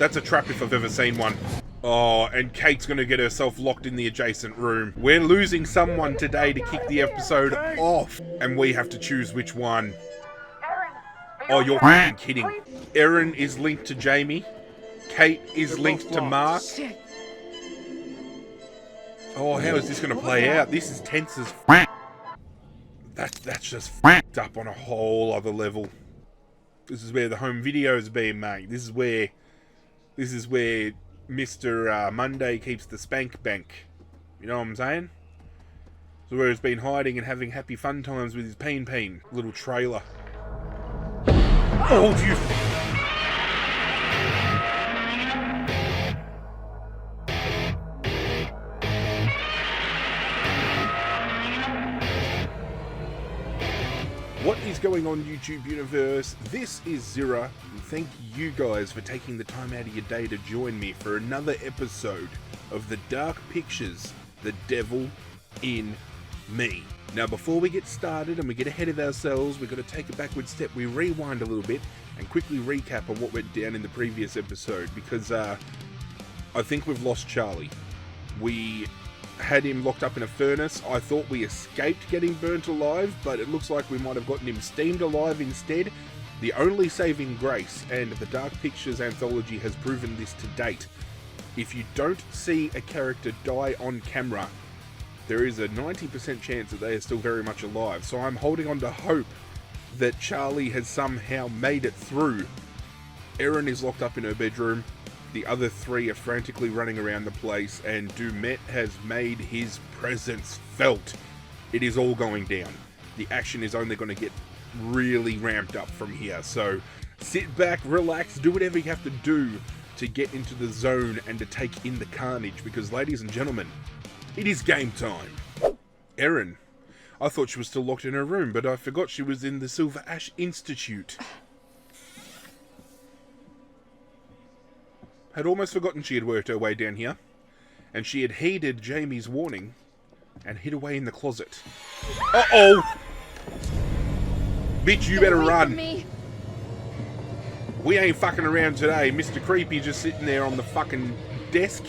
That's a trap if I've ever seen one. Oh, and Kate's gonna get herself locked in the adjacent room. We're losing someone today to kick the episode off, and we have to choose which one. Oh, you're fucking kidding. Erin is linked to Jamie. Kate is linked to Mark. Oh, how is this gonna play out? This is tense as f***. That's just f***ed up on a whole other level. This is where the home video is being made. This is where Mr. Monday keeps the spank bank. You know what I'm saying? So where he's been hiding and having happy fun times with his peen. Little trailer. Oh, you... What is going on, YouTube universe? This is Zirra, and thank you guys for taking the time out of your day to join me for another episode of The Dark Pictures, The Devil in Me. Now, before we get started and we get ahead of ourselves, we've got to take a backward step. We rewind a little bit and quickly recap on what went down in the previous episode, because I think we've lost Charlie. We had him locked up in a furnace. I thought we escaped getting burnt alive, but it looks like we might have gotten him steamed alive instead. The only saving grace, and the Dark Pictures Anthology has proven this to date, if you don't see a character die on camera, there is a 90% chance that they are still very much alive. So I'm holding on to hope that Charlie has somehow made it through. Erin is locked up in her bedroom. The other three are frantically running around the place, and Dumet has made his presence felt. It is all going down. The action is only going to get really ramped up from here. So sit back, relax, do whatever you have to do to get into the zone and to take in the carnage, because ladies and gentlemen, it is game time. Erin, I thought she was still locked in her room, but I forgot she was in the Silver Ash Institute. Had almost forgotten she had worked her way down here, and she had heeded Jamie's warning and hid away in the closet. Uh-oh! Bitch, you better run. We ain't fucking around today. Mr. Creepy just sitting there on the fucking desk.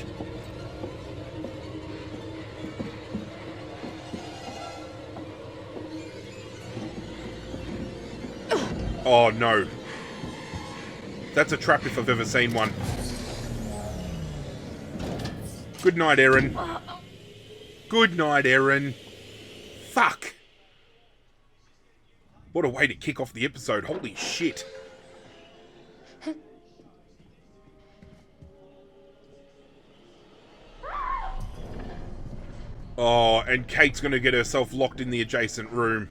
Oh no. That's a trap if I've ever seen one. Good night, Erin. Good night, Erin. Fuck. What a way to kick off the episode. Holy shit. Oh, and Kate's gonna get herself locked in the adjacent room.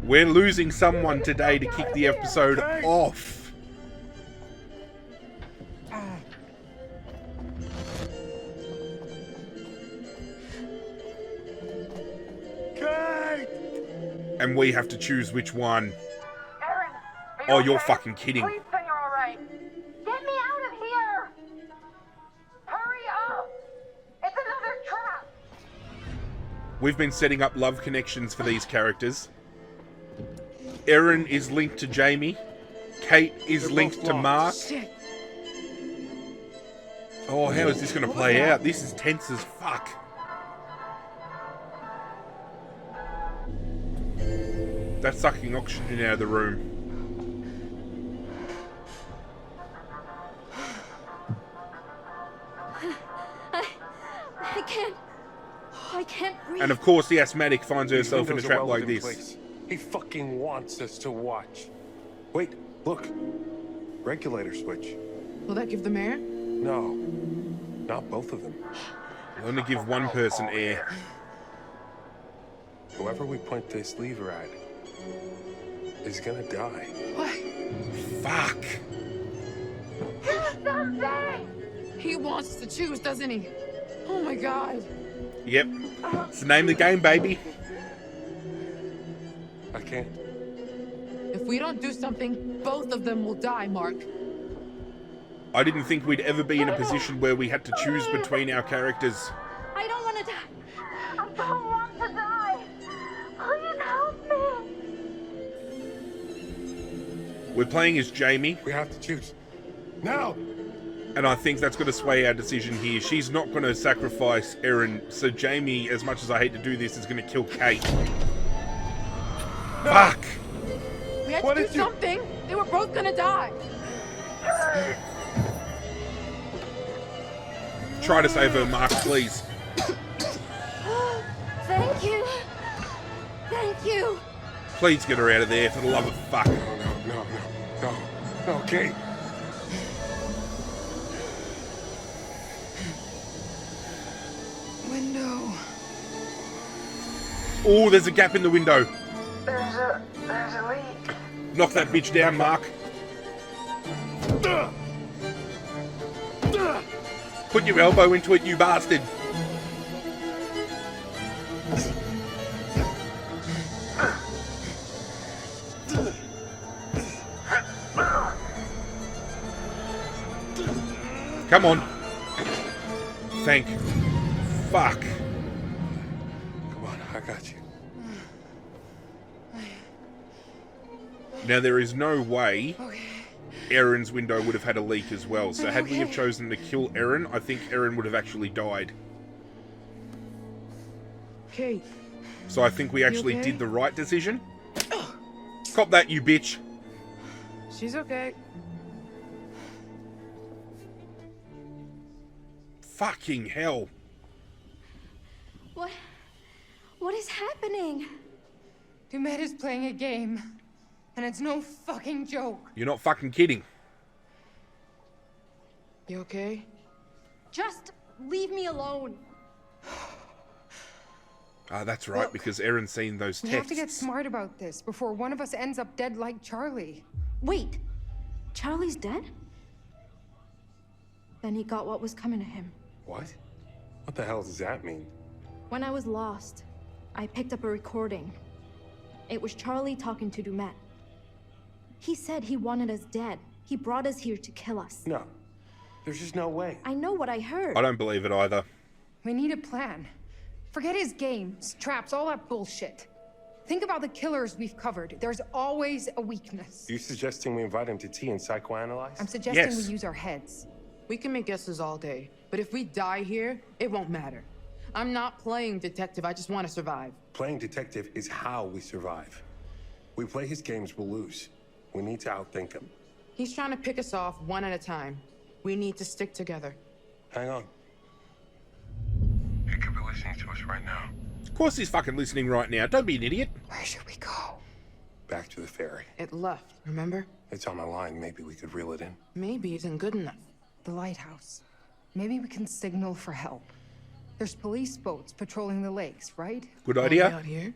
We're losing someone today to kick the episode off. And we have to choose which one. Erin, oh, you're fucking kidding. Please say you're alright. Get me out of here. Hurry up. It's another trap. We've been setting up love connections for these characters. Erin is linked to Jamie. Kate is linked to Mark. Shit. Oh, how is this going to play out? This is tense as fuck. That's sucking oxygen out of the room. I can't breathe. And of course the asthmatic finds herself in a trap like this. Place. He fucking wants us to watch. Wait, look. Regulator switch. Will that give them air? No, not both of them. We'll only give one person air. Whoever we point this lever at is gonna die. What? Fuck. Do something. He wants to choose, doesn't he? Oh my god. Yep. It's the name of the game, baby. I can't. If we don't do something, both of them will die, Mark. I didn't think we'd ever be in a position where we had to choose between our characters. I don't want to die. I don't want to die. Please help me. We're playing as Jamie, We have to choose. Now! and I think that's going to sway our decision here. She's not going to sacrifice Erin, so Jamie, as much as I hate to do this, is going to kill Kate. No. Fuck! We had What to do did you- something. They were both gonna die. Try to save her, Mark, please. Thank you. Thank you. Please get her out of there, for the love of fuck. No, Kate. Window. Oh, there's a gap in the window. There's a leak. Knock that bitch down, Mark. Put your elbow into it, you bastard. Come on. Thank fuck. Come on, I got you. Now there is no way Erin's window would have had a leak as well. So had we have chosen to kill Erin, I think Erin would have actually died. Kate. So I think we actually okay? did the right decision. Cop that, you bitch. She's okay. Fucking hell. What is happening? Dumet is playing a game, and it's no fucking joke. You're not fucking kidding. You okay? Just leave me alone. Ah, that's right, Look, because Erin's seen those We texts. have to get smart about this before one of us ends up dead like Charlie. Wait, Charlie's dead? Then he got what was coming to him. What? What the hell does that mean? When I was lost, I picked up a recording. It was Charlie talking to Dumet. He said he wanted us dead. He brought us here to kill us. No. There's just no way. I know what I heard. I don't believe it either. We need a plan. Forget his games, traps, all that bullshit. Think about the killers we've covered. There's always a weakness. You suggesting we invite him to tea and psychoanalyze? I'm suggesting Yes. we use our heads. We can make guesses all day, but if we die here, it won't matter. I'm not playing detective. I just want to survive. Playing detective is how we survive. We play his games, we'll lose. We need to outthink him. He's trying to pick us off one at a time. We need to stick together. Hang on. He could be listening to us right now. Of course he's fucking listening right now. Don't be an idiot. Where should we go? Back to the ferry. It left, remember? It's on the line. Maybe we could reel it in. Maybe it isn't good enough. The lighthouse. Maybe we can signal for help. There's police boats patrolling the lakes, right? Good Are we idea. out here?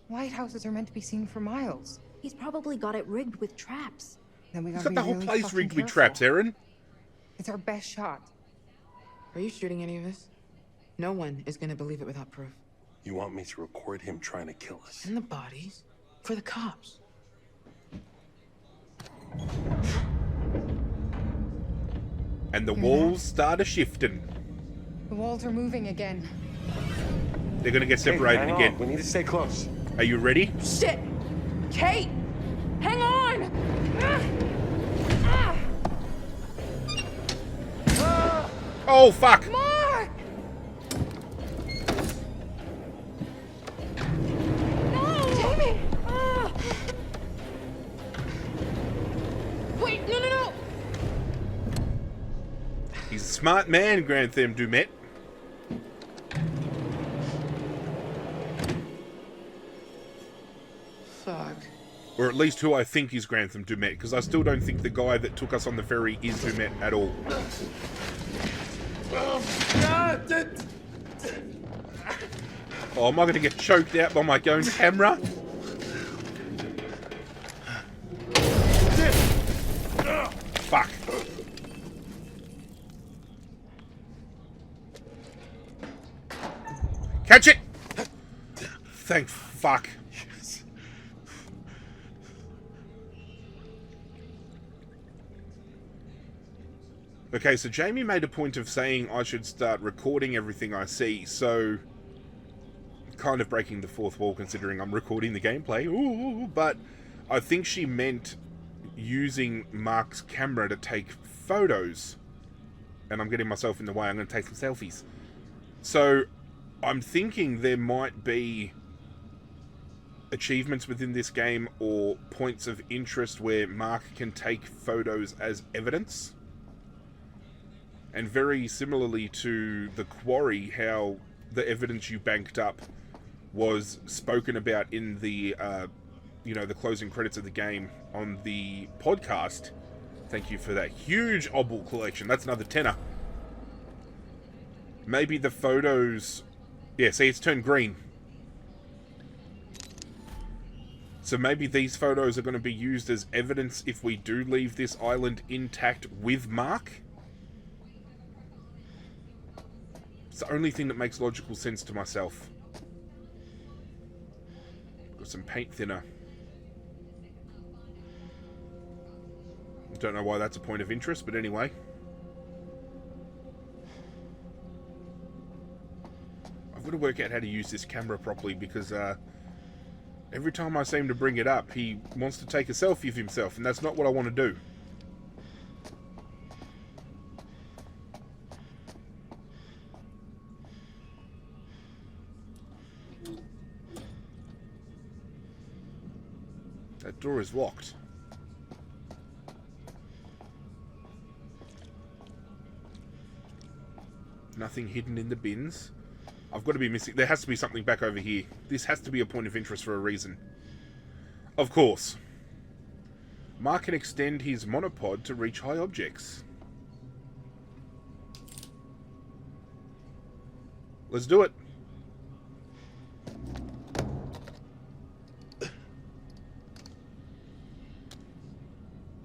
Lighthouses are meant to be seen for miles. He's probably got it rigged with traps. Then we He's gotta got the be whole really place fucking rigged with careful. traps, Erin. It's our best shot. Are you shooting any of this? No one is gonna believe it without proof. You want me to record him trying to kill us? And the bodies? For the cops. And the walls start a-shifting. The walls are moving again. They're gonna get Hey, separated hang on. again. We need to stay close. Are you ready? Shit! Kate! Hang on! Oh, fuck! Mark! No! Jamie! Wait, no! He's a smart man, Grantham Dumet. Fuck. Or at least who I think is Grantham Dumet, because I still don't think the guy that took us on the ferry is Dumet at all. Oh, am I going to get choked out by my own camera? Fuck. Catch it! Thank fuck. Okay, so Jamie made a point of saying I should start recording everything I see, so kind of breaking the fourth wall considering I'm recording the gameplay. Ooh, but I think she meant using Mark's camera to take photos. And I'm getting myself in the way. I'm going to take some selfies. So, I'm thinking there might be achievements within this game or points of interest where Mark can take photos as evidence. And very similarly to the quarry, how the evidence you banked up was spoken about in the, the closing credits of the game on the podcast. Thank you for that huge obol collection. That's another tenner. Maybe the photos... Yeah, see, it's turned green. So maybe these photos are going to be used as evidence if we do leave this island intact with Mark. It's the only thing that makes logical sense to myself. Got some paint thinner. Don't know why that's a point of interest, but anyway. I've got to work out how to use this camera properly because every time I seem to bring it up, he wants to take a selfie of himself, and that's not what I want to do. That door is locked. Nothing hidden in the bins. I've got to be missing... There has to be something back over here. This has to be a point of interest for a reason. Of course. Mark can extend his monopod to reach high objects. Let's do it.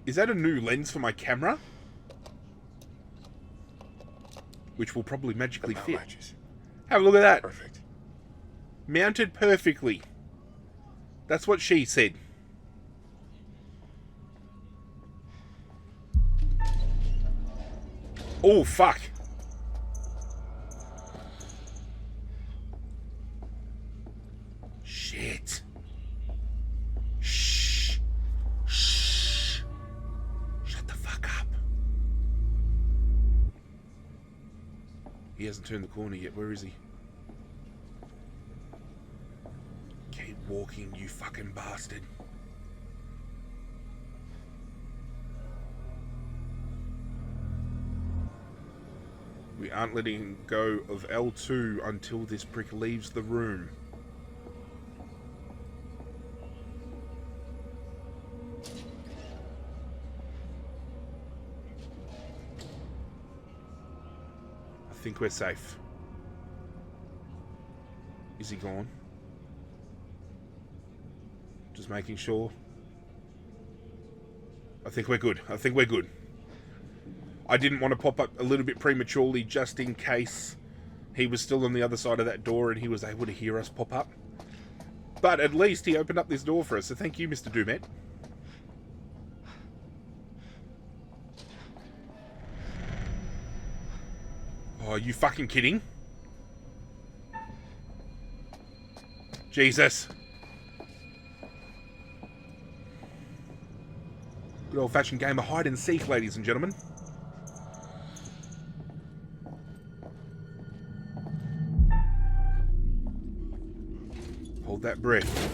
Is that a new lens for my camera? Which will probably magically fit. Matches. Have a look at that. Perfect. Mounted perfectly. That's what she said. Oh, fuck. Shit. Shh. Shh. Shut the fuck up. He hasn't turned the corner yet. Where is he? Keep walking, you fucking bastard. We aren't letting go of L2 until this prick leaves the room. I think we're safe. Is he gone? Just making sure. I think we're good. I think we're good. I didn't want to pop up a little bit prematurely just in case he was still on the other side of that door and he was able to hear us pop up. But at least he opened up this door for us, so thank you, Mr. Dumet. Oh, are you fucking kidding? Jesus. Good old-fashioned game of hide and seek, ladies and gentlemen. Hold that breath.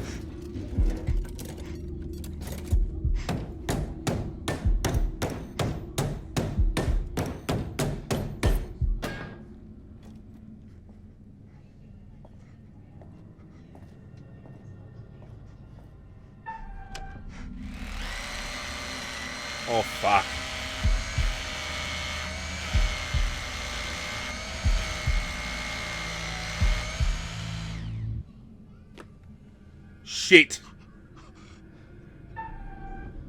Oh, fuck. Shit.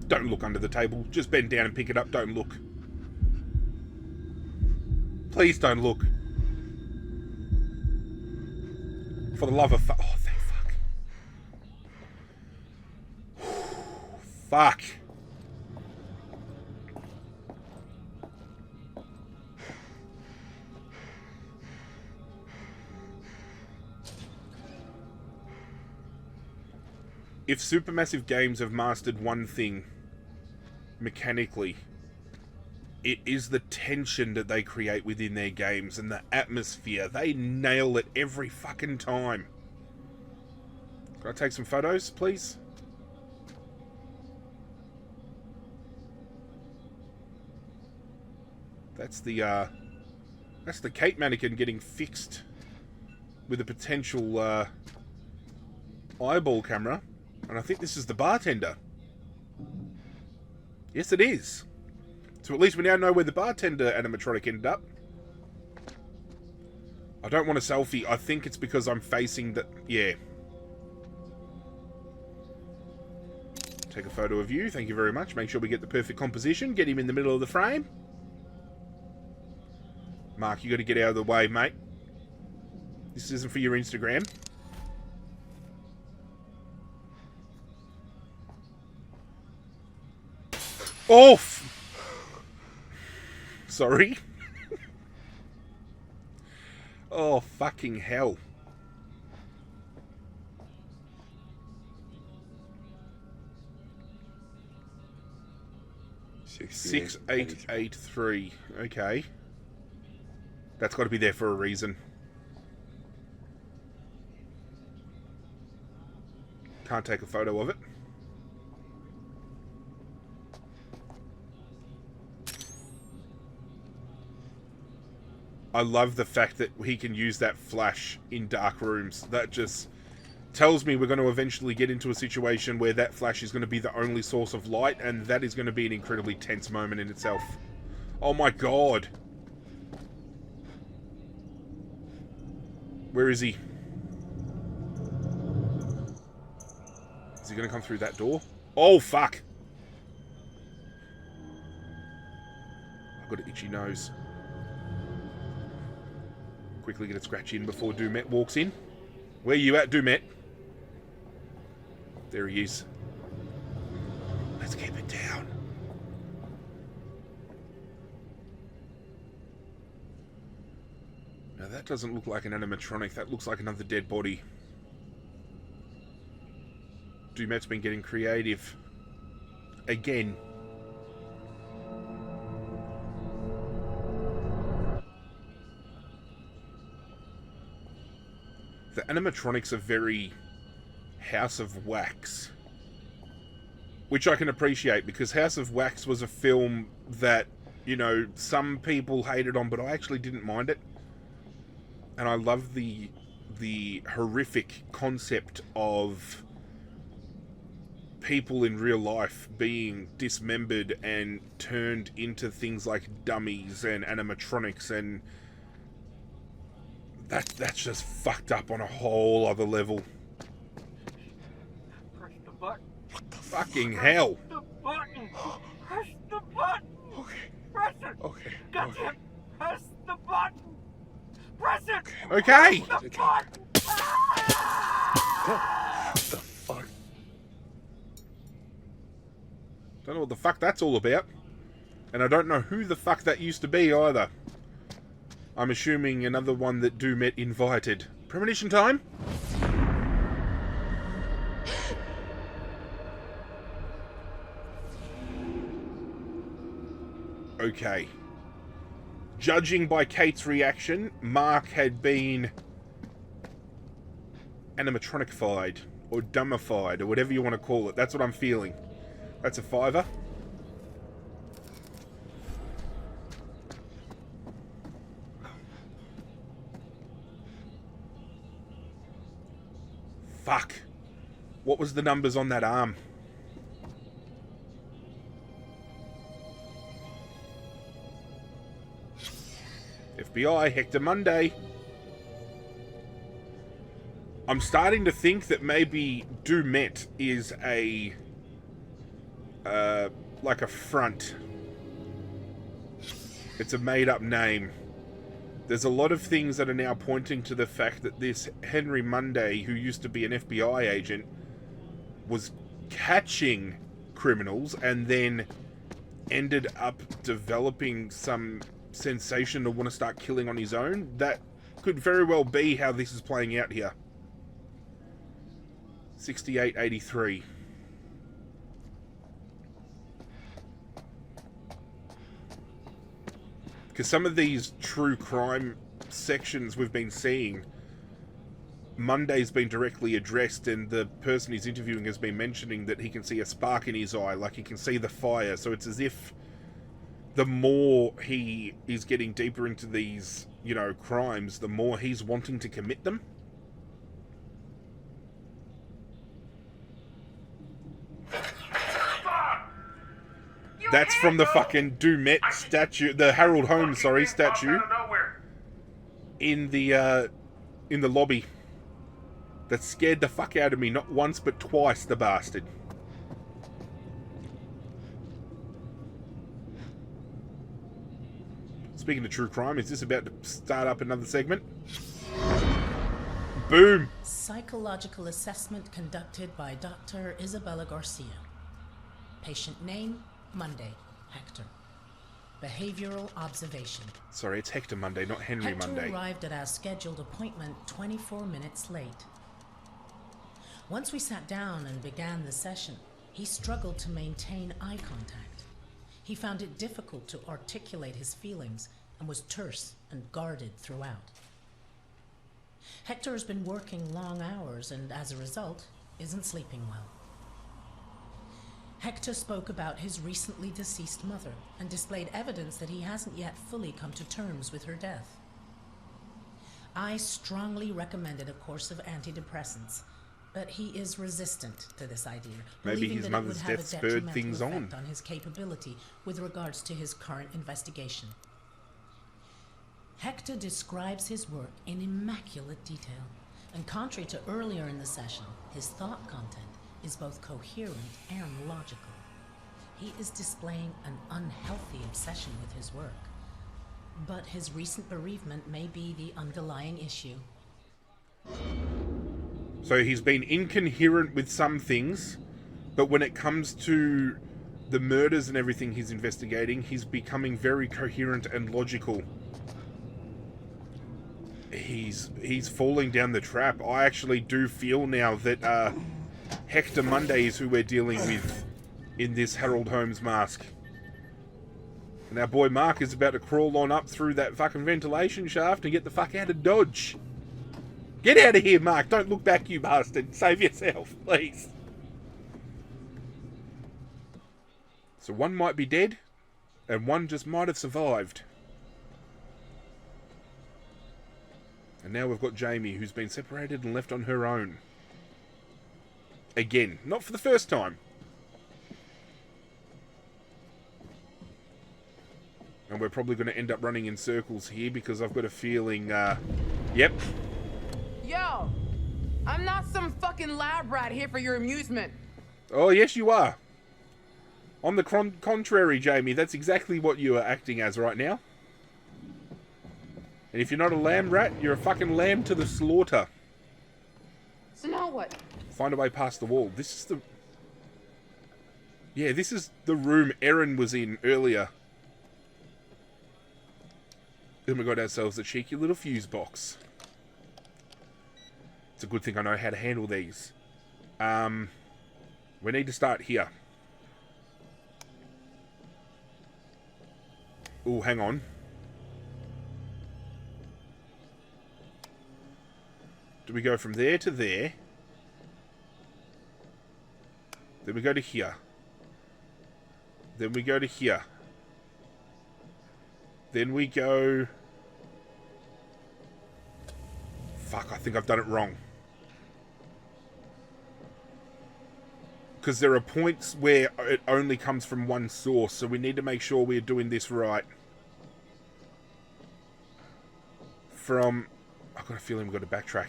Don't look under the table. Just bend down and pick it up. Don't look. Please don't look. For the love of fuck. Oh, thank fuck. Fuck. If supermassive games have mastered one thing, mechanically. It is the tension that they create within their games and the atmosphere. They nail it every fucking time. Can I take some photos, please? That's the Kate mannequin getting fixed with a potential eyeball camera. And I think this is the bartender. Yes, it is. So at least we now know where the bartender animatronic ended up. I don't want a selfie. I think it's because I'm facing the... Yeah. Take a photo of you. Thank you very much. Make sure we get the perfect composition. Get him in the middle of the frame. Mark, you got to get out of the way, mate. This isn't for your Instagram. Off! Sorry. Oh, fucking hell. Six eight 883. Okay. That's got to be there for a reason. Can't take a photo of it. I love the fact that he can use that flash in dark rooms. That just tells me we're going to eventually get into a situation where that flash is going to be the only source of light, and that is going to be an incredibly tense moment in itself. Oh my god. Where is he? Is he going to come through that door? Oh, fuck. I've got an itchy nose. Quickly get a scratch in before Dumet walks in. Where you at, Dumet? There he is. Let's keep it down. Now that doesn't look like an animatronic. That looks like another dead body. Dumet's been getting creative. Again. The animatronics are very House of Wax. Which I can appreciate, because House of Wax was a film that, you know, some people hated on, but I actually didn't mind it. And I love the horrific concept of people in real life being dismembered and turned into things like dummies and animatronics, and that's just fucked up on a whole other level. Press the button. What the fucking hell? The button. Press the button. Okay. Press it. Okay. Gotcha. Okay. Press the button. Press it. Okay. The button. What the fuck? Don't know what the fuck that's all about. And I don't know who the fuck that used to be either. I'm assuming another one that Dumet invited. Premonition time? Okay. Judging by Kate's reaction, Mark had been animatronified or dumbified or whatever you want to call it. That's what I'm feeling. That's a $5. Fuck. What was the numbers on that arm? FBI, Hector Monday. I'm starting to think that maybe Dumet is a... like a front. It's a made-up name. There's a lot of things that are now pointing to the fact that this Henry Monday, who used to be an FBI agent, was catching criminals and then ended up developing some sensation to want to start killing on his own. That could very well be how this is playing out here. 6883. Because some of these true crime sections we've been seeing, Monday's been directly addressed, and the person he's interviewing has been mentioning that he can see a spark in his eye, like he can see the fire. So it's as if the more he is getting deeper into these, you know, crimes, the more he's wanting to commit them. That's from the fucking Dumet statue, the Harold Holmes, sorry, statue in the lobby. That scared the fuck out of me, not once but twice, the bastard. Speaking of true crime, is this about to start up another segment? Boom! Psychological assessment conducted by Dr. Isabella Garcia. Patient name, Monday, Hector. Behavioral observation. Sorry, it's Hector Monday, not Henry Monday. Hector arrived at our scheduled appointment 24 minutes late. Once we sat down and began the session, he struggled to maintain eye contact. He found it difficult to articulate his feelings and was terse and guarded throughout. Hector has been working long hours and, as a result, isn't sleeping well. Hector spoke about his recently deceased mother and displayed evidence that he hasn't yet fully come to terms with her death. I strongly recommended a course of antidepressants, but he is resistant to this idea, Maybe believing his that mother's it would have death a spurred detrimental things effect on. on his capability with regards to his current investigation. Hector describes his work in immaculate detail, and contrary to earlier in the session, his thought content is both coherent and logical. He is displaying an unhealthy obsession with his work, but his recent bereavement may be the underlying issue. So he's been incoherent with some things, but when it comes to the murders and everything he's investigating, he's becoming very coherent and logical. He's falling down the trap. I actually do feel now that Hector Monday is who we're dealing with in this Harold Holmes mask. And our boy Mark is about to crawl on up through that fucking ventilation shaft and get the fuck out of Dodge. Get out of here, Mark. Don't look back, you bastard. Save yourself, please. So one might be dead, and one just might have survived. And now we've got Jamie, who's been separated and left on her own. Again, not for the first time. And we're probably going to end up running in circles here because I've got a feeling, yep. Yo, I'm not some fucking lab rat here for your amusement. Oh, yes, you are. On the contrary, Jamie, that's exactly what you are acting as right now. And if you're not a lamb rat, you're a fucking lamb to the slaughter. So now what? Find a way past the wall. This is the... Yeah, this is the room Erin was in earlier. Then we got ourselves a cheeky little fuse box. It's a good thing I know how to handle these. We need to start here. Oh, hang on. Do we go from there to there? Then we go to here. Then we go to here. Then we go... Fuck, I think I've done it wrong. Because there are points where it only comes from one source, so we need to make sure we're doing this right. From... I've got a feeling we've got to backtrack.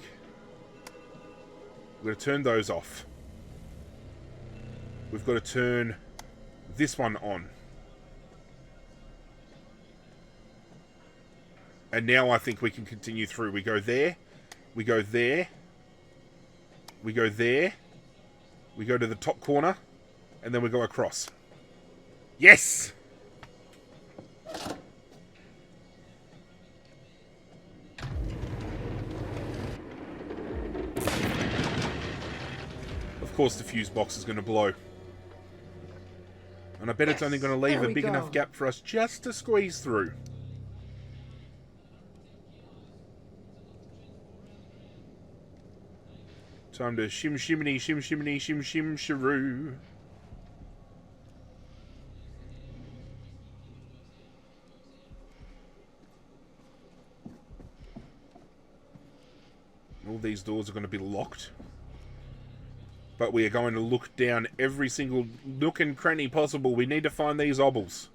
We've got to turn those off. We've got to turn this one on. And now I think we can continue through. We go there. We go there. We go there. We go to the top corner. And then we go across. Yes! Of course the fuse box is going to blow. And I bet it's only going to leave There a we big go. enough gap for us just to squeeze through. Time to shim shiminy, shim shiminy, shim shim sharoo. All these doors are going to be locked. But we are going to look down every single nook and cranny possible. We need to find these obbles.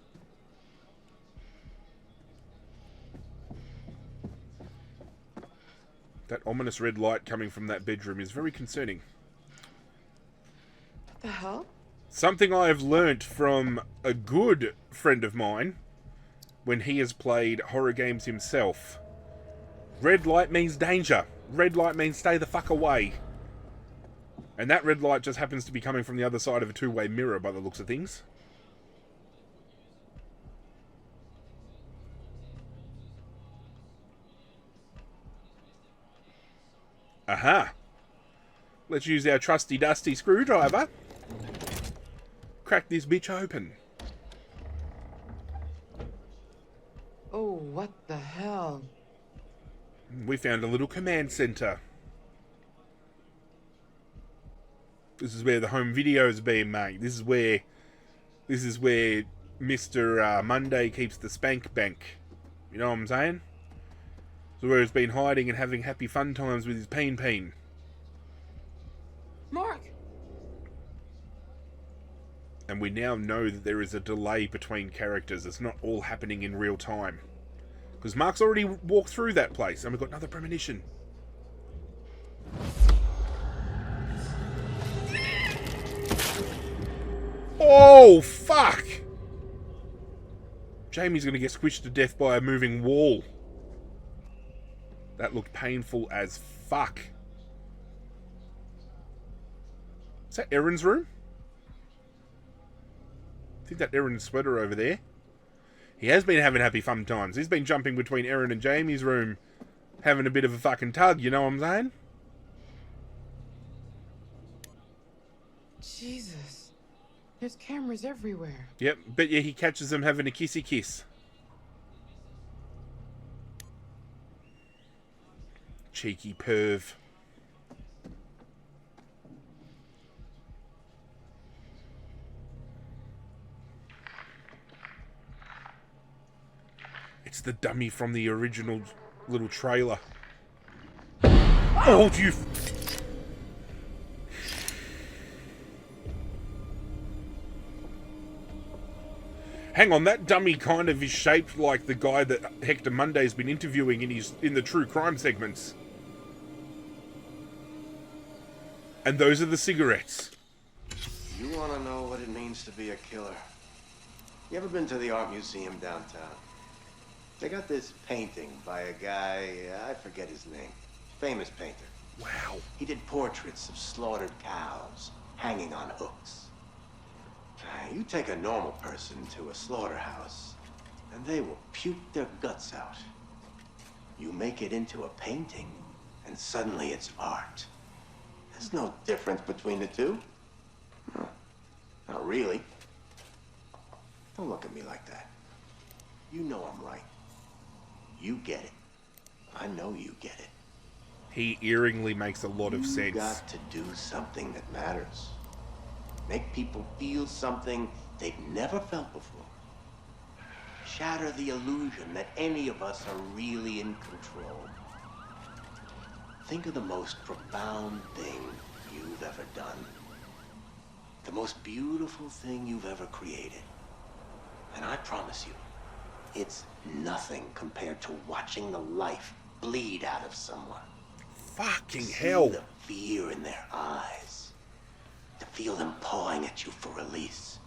That ominous red light coming from that bedroom is very concerning. What the hell? Something I have learnt from a good friend of mine when he has played horror games himself. Red light means danger. Red light means stay the fuck away. And that red light just happens to be coming from the other side of a two-way mirror by the looks of things. Aha! Let's use our trusty dusty screwdriver. Crack this bitch open. Oh, what the hell? We found a little command center. This is where the home video is being made. This is where Mr. Monday keeps the spank bank. You know what I'm saying? So where he's been hiding and having happy fun times with his peen. Mark! And we now know that there is a delay between characters. It's not all happening in real time. Because Mark's already walked through that place, and we've got another premonition. Oh, fuck! Jamie's going to get squished to death by a moving wall. That looked painful as fuck. Is that Erin's room? I think that Erin's sweater over there. He has been having happy fun times. He's been jumping between Erin and Jamie's room, having a bit of a fucking tug, you know what I'm saying? Jesus. There's cameras everywhere. Yep, bet you he catches them having a kissy kiss. Cheeky perv. It's the dummy from the original little trailer. Oh, you... Hang on, that dummy kind of is shaped like the guy that Hector Monday's been interviewing in the true crime segments. And those are the cigarettes. You want to know what it means to be a killer? You ever been to the art museum downtown? They got this painting by a guy, I forget his name. Famous painter. Wow. He did portraits of slaughtered cows hanging on hooks. You take a normal person to a slaughterhouse, and they will puke their guts out. You make it into a painting, and suddenly it's art. There's no difference between the two. No, not really. Don't look at me like that. You know I'm right. You get it. I know you get it. He eeringly makes a lot of sense. You got to do something that matters. Make people feel something they've never felt before. Shatter the illusion that any of us are really in control. Think of the most profound thing you've ever done. The most beautiful thing you've ever created. And I promise you, it's nothing compared to watching the life bleed out of someone. Fucking hell. See the fear in their eyes. To feel them pawing at you for release.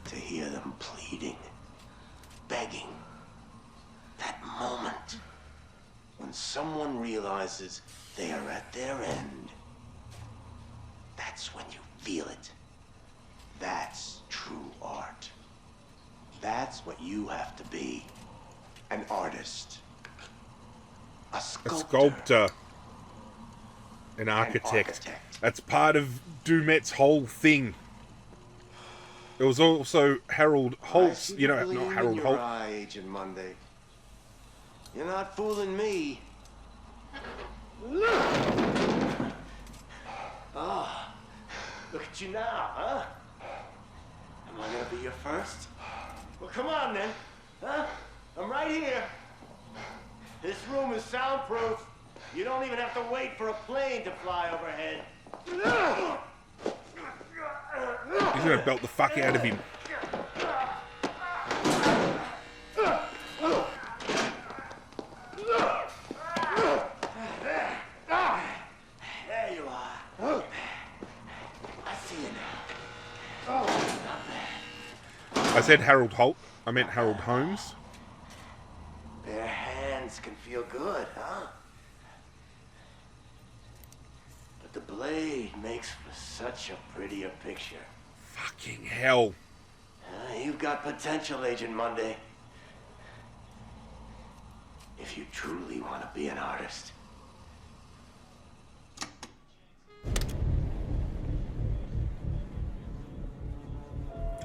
To hear them pleading, begging. That moment when someone realizes they are at their end. That's when you feel it. That's true art. That's what you have to be. An artist. A sculptor. An architect. That's part of Dumet's whole thing. There was also Harold Holtz, you know, not Harold Holtz. Agent Monday. You're not fooling me. Oh, look at you now, huh? Am I gonna be your first? Well, come on then, huh? I'm right here. This room is soundproof. You don't even have to wait for a plane to fly overhead. He's gonna belt the fuck out of him. There you are. I see you now. Not bad. I said Harold Holt. I meant Harold Holmes. Bare hands can feel good, huh? But the blade makes for such a prettier picture. Fucking hell. You've got potential, Agent Monday. If you truly want to be an artist.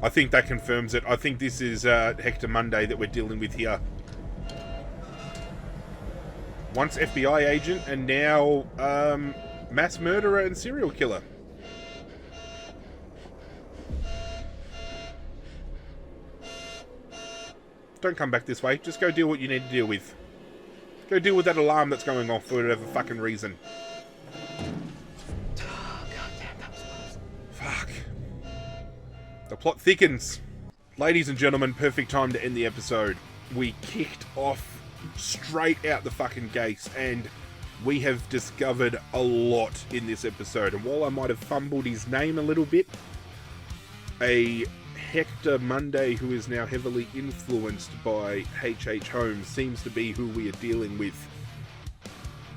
I think that confirms it. I think this is Hector Monday that we're dealing with here. Once FBI agent and now mass murderer and serial killer. Don't come back this way. Just go deal what you need to deal with. Go deal with that alarm that's going off for whatever fucking reason. Goddamn, that was close. Fuck. The plot thickens. Ladies and gentlemen, perfect time to end the episode. We kicked off straight out the fucking gates, and we have discovered a lot in this episode. And while I might have fumbled his name a little bit, a Hector Monday who is now heavily influenced by H.H. Holmes seems to be who we are dealing with.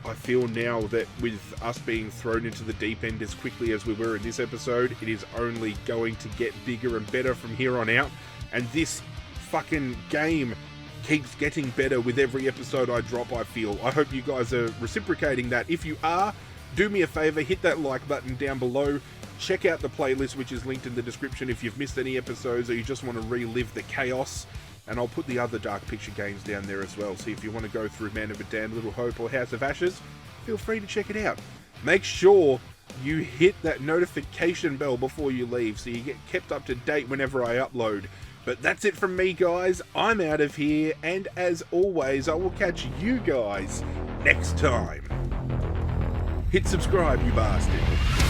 I feel now that with us being thrown into the deep end as quickly as we were in this episode, it is only going to get bigger and better from here on out. And this fucking game keeps getting better with every episode I drop, I feel. I hope you guys are reciprocating that. If you are, do me a favor, hit that like button down below. Check out the playlist, which is linked in the description if you've missed any episodes or you just want to relive the chaos. And I'll put the other Dark Picture games down there as well. So if you want to go through Man of a Damned, Little Hope or House of Ashes, feel free to check it out. Make sure you hit that notification bell before you leave so you get kept up to date whenever I upload. But that's it from me, guys. I'm out of here. And as always, I will catch you guys next time. Hit subscribe, you bastard.